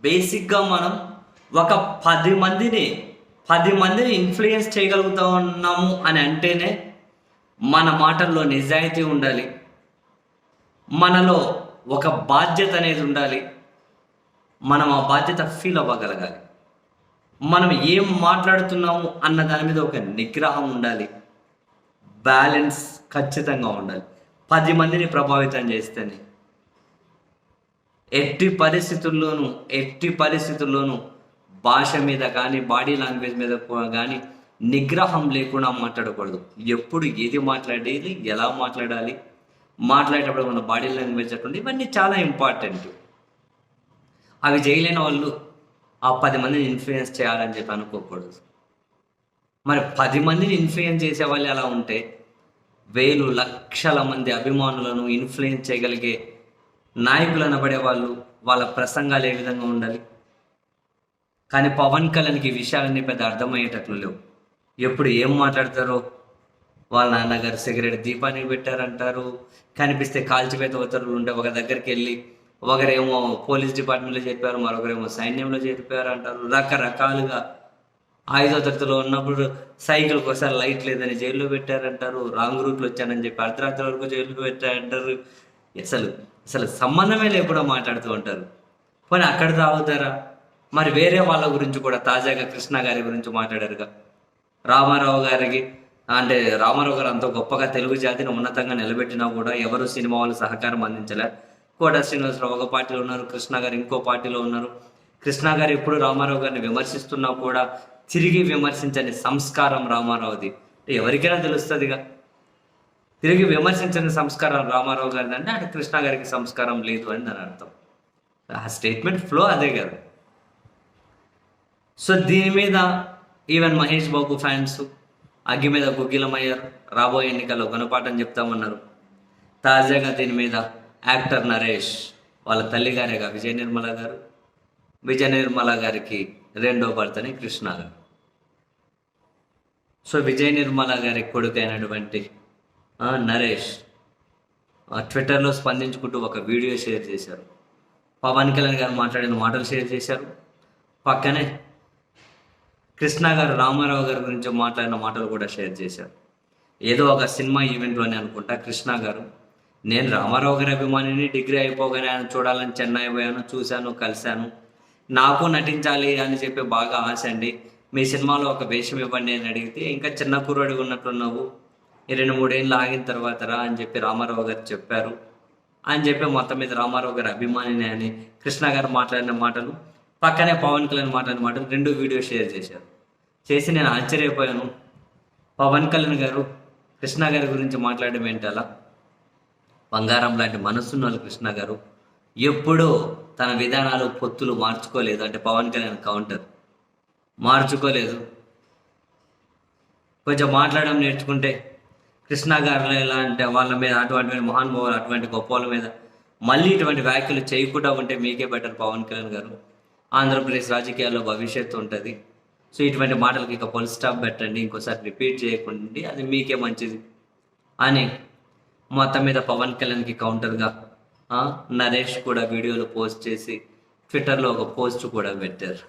బేసిక్‌గా మనం ఒక 10 మందిని ఇన్‌ఫ్లుయెన్స్ చేయగలుగుతా ఉన్నాము అని అంటేనే, మన మాటల్లో నిజాయితీ ఉండాలి. మనలో ఒక బాధ్యత అనేది ఉండాలి. మనం ఆ బాధ్యత ఫీల్ అవ్వగలగాలి. మనం ఏం మాట్లాడుతున్నాము అన్న దాని మీద ఒక నిగ్రహం ఉండాలి. బ్యాలెన్స్ ఖచ్చితంగా ఉండాలి. 10 మందిని ప్రభావితం చేస్తేనే. ఎట్టి పరిస్థితుల్లోనూ భాష మీద కానీ, బాడీ లాంగ్వేజ్ మీద కానీ నిగ్రహం లేకుండా మాట్లాడకూడదు. ఎప్పుడు ఏది మాట్లాడేది, ఎలా మాట్లాడాలి, మాట్లాడేటప్పుడు మన బాడీ లాంగ్వేజ్ అటువంటి ఇవన్నీ చాలా ఇంపార్టెంట్. అవి చేయలేని వాళ్ళు ఆ 10 మందిని ఇన్ఫ్లుయెన్స్ చేయాలని చెప్పి అనుకోకూడదు. మరి 10 మందిని ఇన్ఫ్లుయెన్స్ చేసేవాళ్ళు ఎలా ఉంటే, వేలు లక్షల మంది అభిమానులను ఇన్ఫ్లుయెన్స్ చేయగలిగే నాయకులు అనబడే వాళ్ళు, వాళ్ళ ప్రసంగాలు ఏ విధంగా ఉండాలి. కానీ పవన్ కళ్యాణ్కి ఈ విషయాలన్నీ పెద్ద అర్థమయ్యేటట్లు లేవు. ఎప్పుడు ఏం మాట్లాడతారో, వాళ్ళ నాన్నగారు సిగరెట్ దీపానికి పెట్టారంటారు, కనిపిస్తే కాల్చివేత ఉత్తర్వులు ఉంటే ఒక దగ్గరికి వెళ్ళి ఒకరేమో పోలీస్ డిపార్ట్మెంట్లో చెప్పారు, మరొకరేమో సైన్యంలో చెప్పారు అంటారు. రకరకాలుగా 5వ తరగతిలో ఉన్నప్పుడు సైకిల్కి ఒకసారి లైట్ లేదని జైల్లో పెట్టారంటారు, రాంగ్ రూట్లో వచ్చానని చెప్పి అర్ధరాత్రి వరకు జైలుకు పెట్టారంటారు. అసలు అసలు సంబంధమే లేకుండా మాట్లాడుతూ ఉంటారు. పోనీ అక్కడ తాగుతారా? మరి వేరే వాళ్ళ గురించి కూడా తాజాగా కృష్ణ గారి గురించి మాట్లాడారుగా. రామారావు గారికి అంటే రామారావు గారు అంత గొప్పగా తెలుగు జాతిని ఉన్నతంగా నిలబెట్టినా కూడా ఎవరు సినిమా వాళ్ళు సహకారం అందించలే. కోట శ్రీనివాసరావు ఒక పార్టీలో ఉన్నారు, కృష్ణ గారు ఇంకో పార్టీలో ఉన్నారు. కృష్ణ గారు ఎప్పుడు రామారావు గారిని విమర్శిస్తున్నా కూడా తిరిగి విమర్శించని సంస్కారం రామారావుది. ఎవరికైనా తెలుస్తుందిగా. తిరిగి విమర్శించని సంస్కారం రామారావు గారిది అంటే అటు కృష్ణ గారికి సంస్కారం లేదు అని దాని అర్థం. ఆ స్టేట్మెంట్ ఫ్లో అదే కదా. సో దీని మీద ఈవెన్ మహేష్ బాబు ఫ్యాన్స్ అగ్గి మీద గుగ్గిలమయ్యారు. రాబోయే ఎన్నికల్లో గుణపాఠం చెప్తామన్నారు. తాజాగా దీని మీద యాక్టర్ నరేష్ వాళ్ళ తల్లిగారేగా విజయ నిర్మల గారికి రెండో భర్తని కృష్ణ గారు. సో విజయ నిర్మల గారి కొడుకైనటువంటి నరేష్ ట్విట్టర్లో స్పందించుకుంటూ ఒక వీడియో షేర్ చేశారు. పవన్ కళ్యాణ్ గారు మాట్లాడిన మాటలు షేర్ చేశారు. పక్కనే కృష్ణ గారు రామారావు గారి గురించి మాట్లాడిన మాటలు కూడా షేర్ చేశారు. ఏదో ఒక సినిమా ఈవెంట్లోనే అనుకుంటా కృష్ణ గారు, నేను రామారావు గారి అభిమానిని, డిగ్రీ అయిపోగానే ఆయన చూడాలని చెన్నై పోయాను, చూశాను, కలిశాను, నాకు నటించాలి అని చెప్పి బాగా ఆశ అండి. మీ సినిమాలో ఒక వేషం ఇవ్వండి అని అడిగితే, ఇంకా చిన్న కుర్రాడిగా ఉన్నట్లున్నావు, 2-3 ఏళ్ళు ఆగిన తర్వాత రా అని చెప్పి రామారావు గారు చెప్పారు అని చెప్పి మొత్తం మీద రామారావు గారి అభిమానిని అని కృష్ణ గారు మాట్లాడిన మాటలు, పక్కనే పవన్ కళ్యాణ్ మాట్లాడిన మాటలు 2 వీడియో షేర్ చేశారు. చేసి నేను ఆశ్చర్యపోయాను. పవన్ కళ్యాణ్ గారు కృష్ణ గారి గురించి మాట్లాడడం ఏంటి అలా? బంగారం లాంటి మనసున్న వాళ్ళు కృష్ణ గారు ఎప్పుడూ తన విధానాలు పొత్తులు మార్చుకోలేదు. అంటే పవన్ కళ్యాణ్ కౌంటర్ మార్చుకోలేదు. కొంచెం మాట్లాడడం నేర్చుకుంటే కృష్ణ గారు ఎలా అంటే వాళ్ళ మీద అటువంటి మహానుభావులు అటువంటి గొప్ప వాళ్ళ మీద మళ్ళీ ఇటువంటి వ్యాఖ్యలు చేయకుండా ఉంటే మీకే బెటర్ పవన్ కళ్యాణ్ గారు. ఆంధ్రప్రదేశ్ రాజకీయాల్లో భవిష్యత్తు ఉంటుంది. సో ఇటువంటి మాటలకి ఇక ఫుల్ స్టాప్ పెట్టండి, ఇంకోసారి రిపీట్ చేయకుండా, అది మీకే మంచిది అని మొత్తం మీద పవన్ కళ్యాణ్కి కౌంటర్గా నరేష్ కూడా వీడియోలు పోస్ట్ చేసి ట్విట్టర్లో ఒక పోస్ట్ కూడా పెట్టారు.